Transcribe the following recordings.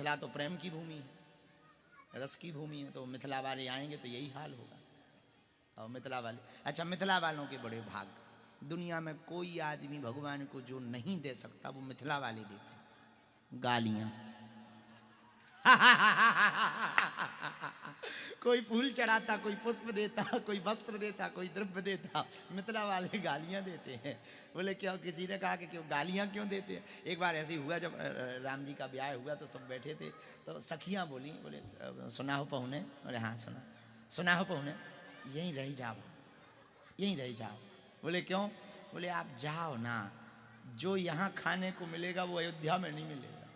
मिथिला तो प्रेम की भूमि है, रस की भूमि है, तो मिथिला वाले आएंगे तो यही हाल होगा। और मिथिला वाले, अच्छा मिथिला वालों के बड़े भाग, दुनिया में कोई आदमी भगवान को जो नहीं दे सकता वो मिथिला वाले देते हैं, गालियां। कोई फूल चढ़ाता, कोई पुष्प देता, कोई वस्त्र देता, कोई द्रव्य देता, मिथिला वाले गालियां देते हैं। बोले क्यों? किसी ने कहा कि क्यों गालियां क्यों देते हैं? एक बार ऐसे ही हुआ, जब राम जी का ब्याह हुआ तो सब बैठे थे, तो सखियां बोली, बोले सुना हो पहुने? बोले हाँ सुना। सुना हो पहुने, यहीं रह जाओ, यहीं रह जाओ। बोले क्यों? बोले आप जाओ ना, जो यहाँ खाने को मिलेगा वो अयोध्या में नहीं मिलेगा।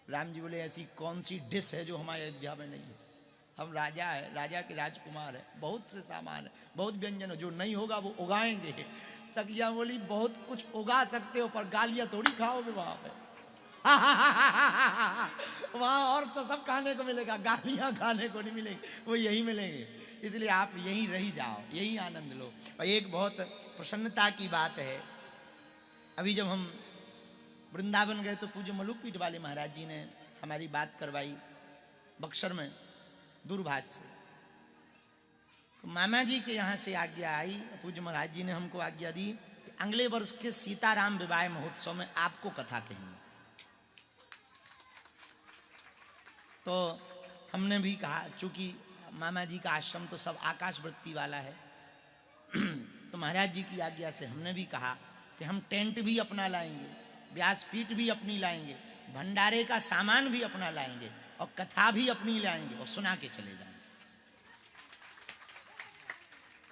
राम जी बोले ऐसी कौन सी डिश है जो हमारे अयोध्या में नहीं है? हम राजा है, राजा के राजकुमार है, बहुत से सामान है, बहुत व्यंजन है, जो नहीं होगा वो उगाएंगे। सखियां बोली बहुत कुछ उगा सकते हो पर गालियां थोड़ी खाओगे वहां पे। वहां और तो सब खाने को मिलेगा, गालियां खाने को नहीं मिलेगी, वो यही मिलेंगे। इसलिए आप यहीं रही जाओ, यही आनंद लो। और एक बहुत प्रसन्नता की बात है, अभी जब हम वृंदावन गए तो पूज्य मलुकपीठ वाले महाराज जी ने हमारी बात करवाई बक्सर में दूरभाष से। तो मामा जी के यहाँ से आज्ञा आई, पूज्य महाराज जी ने हमको आज्ञा दी कि अगले वर्ष के सीताराम विवाह महोत्सव में आपको कथा कहेंगे। तो हमने भी कहा, चूंकि मामा जी का आश्रम तो सब आकाश वृत्ति वाला है, तो महाराज जी की आज्ञा से हमने भी कहा कि हम टेंट भी अपना लाएंगे, व्यासपीठ भी अपनी लाएंगे, भंडारे का सामान भी अपना लाएंगे और कथा भी अपनी लाएंगे और सुना के चले जाएंगे।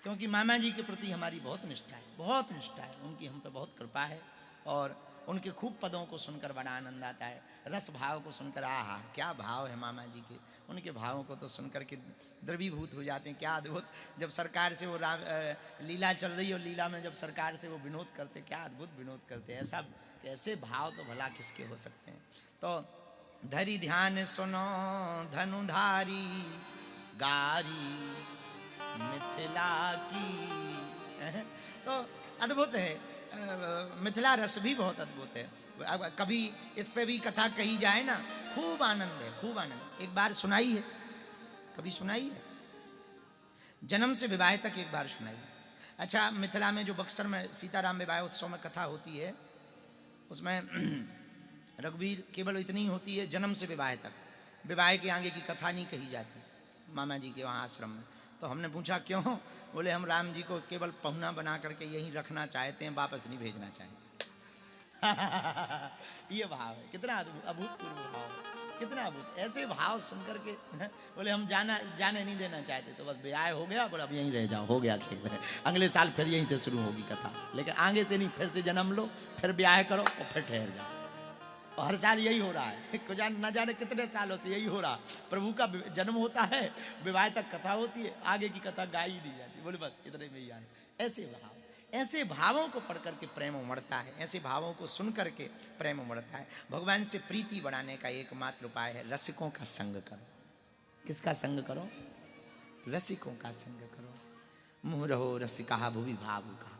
क्योंकि मामा जी के प्रति हमारी बहुत निष्ठा है, बहुत निष्ठा है, उनकी हम पे बहुत कृपा है। और उनके खूब पदों को सुनकर बड़ा आनंद आता है, रस भाव को सुनकर, आहा क्या भाव है मामा जी के, उनके भावों को तो सुनकर के द्रवीभूत हो जाते हैं। क्या अद्भुत, जब सरकार से वो लीला चल रही हो, लीला में जब सरकार से वो विनोद करते, क्या अद्भुत विनोद करते हैं। ऐसा कैसे भाव तो भला किसके हो सकते हैं। तो धरी ध्यान सुनो धनुधारी गारी मिथिला की, तो अद्भुत है। मिथिला रस भी बहुत अद्भुत है। अब कभी इस पे भी कथा कही जाए ना, खूब आनंद है, खूब आनंद। एक बार सुनाई है, कभी सुनाई है, जन्म से विवाह तक एक बार सुनाई। अच्छा, मिथिला में जो बक्सर में सीताराम विवाह उत्सव में कथा होती है, उसमें रघुवीर केवल इतनी होती है, जन्म से विवाह तक, विवाह के आगे की कथा नहीं कही जाती मामा जी के वहाँ आश्रम में। तो हमने पूछा क्यों? बोले हम राम जी को केवल पहुना बना करके यहीं रखना चाहते हैं, वापस नहीं भेजना चाहते। ये भाव है, कितना अभूतपूर्व भाव है, कितना अभूत। ऐसे भाव सुनकर के बोले हम जाने नहीं देना चाहते, तो बस ब्याह हो गया, बोले अब यहीं रह जाओ, हो गया खेल, अगले साल फिर यहीं से शुरू होगी कथा, लेकिन आगे से नहीं, फिर से जन्म लो, फिर ब्याह करो और फिर ठहर जाओ। और हर साल यही हो रहा है, न जाने कितने सालों से यही हो रहा। प्रभु का जन्म होता है, विवाह तक कथा होती है, आगे की कथा गाई नहीं जाती, बोले बस इतने में ही आए। ऐसे भाव, ऐसे भावों को पढ़ करके प्रेम उमड़ता है, ऐसे भावों को सुन करके प्रेम उमड़ता है। भगवान से प्रीति बढ़ाने का एकमात्र उपाय है रसिकों का संग करो। किसका संग करो? रसिकों का संग करो। मुँह रहो रसिका भुवि भावुका,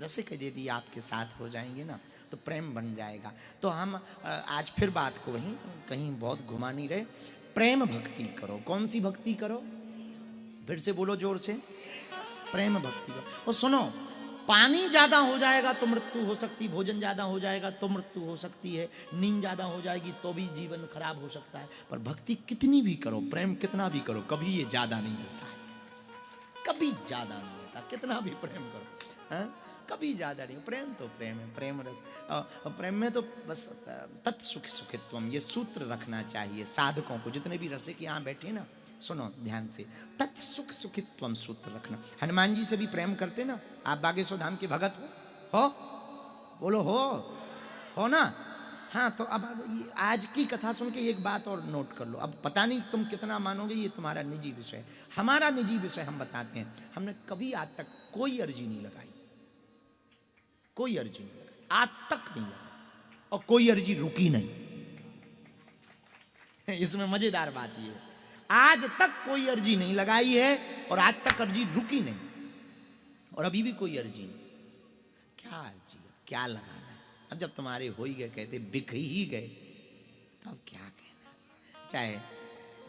रसिक यदि आपके साथ हो जाएंगे ना तो प्रेम बन जाएगा। तो हम आज फिर बात को वहीं कहीं बहुत घुमा नहीं रहे। प्रेम भक्ति करो। कौन सी भक्ति करो? फिर से बोलो जोर से, प्रेम भक्ति करो। और सुनो, पानी ज्यादा हो जाएगा तो मृत्यु हो सकती, भोजन ज्यादा हो जाएगा तो मृत्यु हो सकती है, नींद ज्यादा हो जाएगी तो भी जीवन खराब हो सकता है। पर भक्ति कितनी भी करो, प्रेम कितना भी करो, कभी ये ज्यादा नहीं होता है, कभी ज्यादा नहीं होता। कितना भी प्रेम करो, है? कभी ज्यादा नहीं। प्रेम तो प्रेम है, प्रेम रस। प्रेम में तो बस तत्सुख सुखित्वम, ये सूत्र रखना चाहिए साधकों को। जितने भी रसिक यहाँ बैठे ना, सुनो ध्यान से, तत्सुख सुखित्वम सूत्र रखना। हनुमान जी से भी प्रेम करते ना आप, बागेश्वर धाम के भगत हो? बोलो हो ना? हाँ, तो अब आज की कथा सुन के एक बात और नोट कर लो। अब पता नहीं तुम कितना मानोगे, ये तुम्हारा निजी विषय है, हमारा निजी विषय हम बताते हैं। हमने कभी आज तक कोई अर्जी नहीं लगाई, कोई अर्जी नहीं लगाई, आज तक नहीं लगाई, और कोई अर्जी रुकी नहीं। इसमें मजेदार बात ये है, आज तक कोई अर्जी नहीं लगाई है और आज तक अर्जी रुकी नहीं, और अभी भी कोई अर्जी नहीं। क्या अर्जी, क्या लगाना? अब जब तुम्हारे हो ही गए, कहते बिक ही गए, तब क्या कहना? चाहे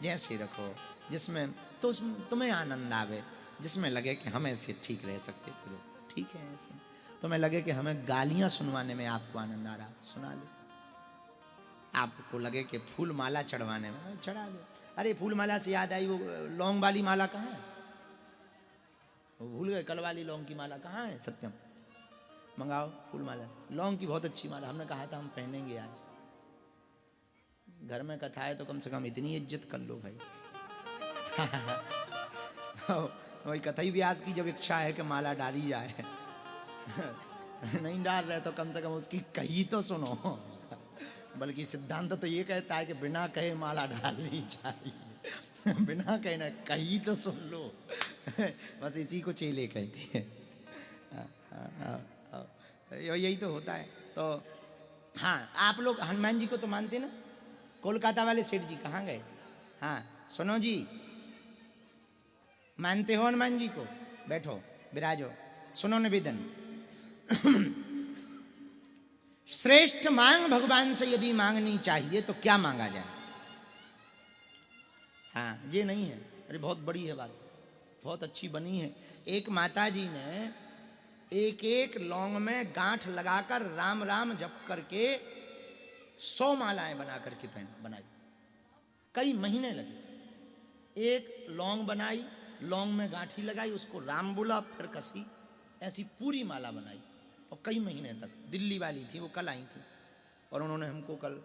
जैसे रखो, जिसमें तो तुम्हें आनंद आवे, जिसमें लगे कि हम ऐसे ठीक रह सकते तो ठीक है ऐसे। तुम्हें लगे कि हमें गालियां सुनवाने में आपको आनंद आ रहा, सुना लो। आपको लगे कि फूल माला चढ़वाने में, चढ़ा दो। अरे फूल माला से याद आई, वो लौंग वाली माला कहाँ है? वो भूल गए, कल वाली लौंग की माला कहाँ है? सत्यम मंगाओ फूल माला, लौंग की बहुत अच्छी माला। हमने कहा था हम पहनेंगे आज, घर में कथा है तो कम से कम इतनी इज्जत कर लो भाई। वही कथई व्यास की जब इच्छा है कि माला डाली जाए, नहीं डाल रहे तो कम से कम उसकी कही तो सुनो। बल्कि सिद्धांत तो ये कहता है कि बिना कहे माला डालनी चाहिए, बिना कहे ना, कही तो सुन लो। बस इसी को चेले कहते हैं। यही तो होता है। तो हाँ, आप लोग हनुमान जी को तो मानते ना? कोलकाता वाले सेठ जी कहाँ गए? हाँ सुनो जी, मानते हो हनुमान जी को? बैठो विराजो, सुनो निवेदन। श्रेष्ठ मांग भगवान से यदि मांगनी चाहिए तो क्या मांगा जाए? हाँ ये नहीं है, अरे बहुत बड़ी है बात, बहुत अच्छी बनी है। एक माता जी ने एक एक लौंग में गांठ लगाकर राम राम जप करके 100 मालाएं बना करके बनाई। कई महीने लगे। एक लौंग बनाई, लौंग में गांठी लगाई, उसको राम बोला, फिर कसी, ऐसी पूरी माला बनाई और कई महीने तक। दिल्ली वाली थी वो, कल आई थी और उन्होंने हमको कल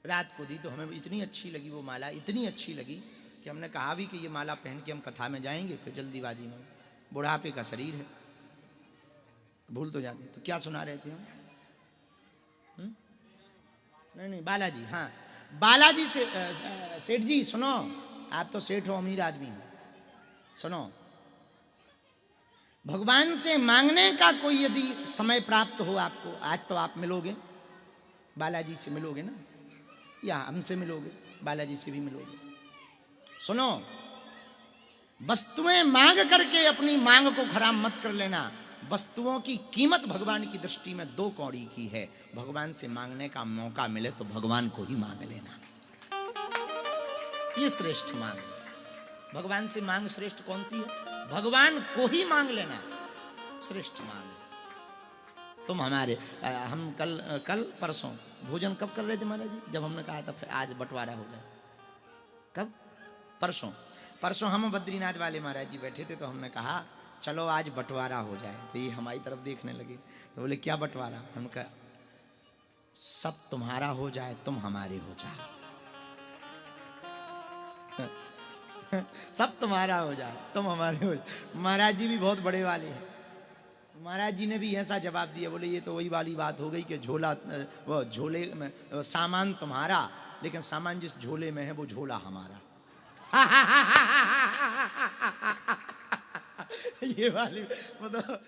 रात को दी। तो हमें इतनी अच्छी लगी वो माला, इतनी अच्छी लगी कि हमने कहा भी कि ये माला पहन के हम कथा में जाएंगे। फिर जल्दीबाजी में, बुढ़ापे का शरीर है, भूल तो जाते। तो क्या सुना रहे थे हम? नहीं बालाजी, हाँ बालाजी से सेठ जी सुनो, आप तो सेठ हो, अमीर आदमी हो, सुनो। भगवान से मांगने का कोई यदि समय प्राप्त हो आपको, आज तो आप मिलोगे, बालाजी से मिलोगे ना, या हमसे मिलोगे, बालाजी से भी मिलोगे। सुनो, वस्तुएं मांग करके अपनी मांग को खराब मत कर लेना। वस्तुओं की कीमत भगवान की दृष्टि में 2 कौड़ी की है। भगवान से मांगने का मौका मिले तो भगवान को ही मांग लेना, ये श्रेष्ठ मांग। भगवान से मांग श्रेष्ठ कौन सी है? भगवान को ही मांग लेना श्रेष्ठ मांग। तुम हमारे हम कल परसों भोजन कब कर रहे थे महाराज जी? जब हमने कहा था फिर आज बंटवारा हो जाए। कब? परसों हम बद्रीनाथ वाले महाराज जी बैठे थे, तो हमने कहा चलो आज बंटवारा हो जाए। तो ये हमारी तरफ देखने लगे, तो बोले क्या बंटवारा? हमने कहा सब तुम्हारा हो जाए, तुम हमारे हो जाओ। सब तुम्हारा हो जाए, तुम हमारे हो जाए। महाराज जी भी बहुत बड़े वाले हैं। महाराज जी ने भी ऐसा जवाब दिया, बोले ये तो वही वाली बात हो गई कि झोला, वो झोले में सामान तुम्हारा, लेकिन सामान जिस झोले में है वो झोला हमारा। ये वाली मतलब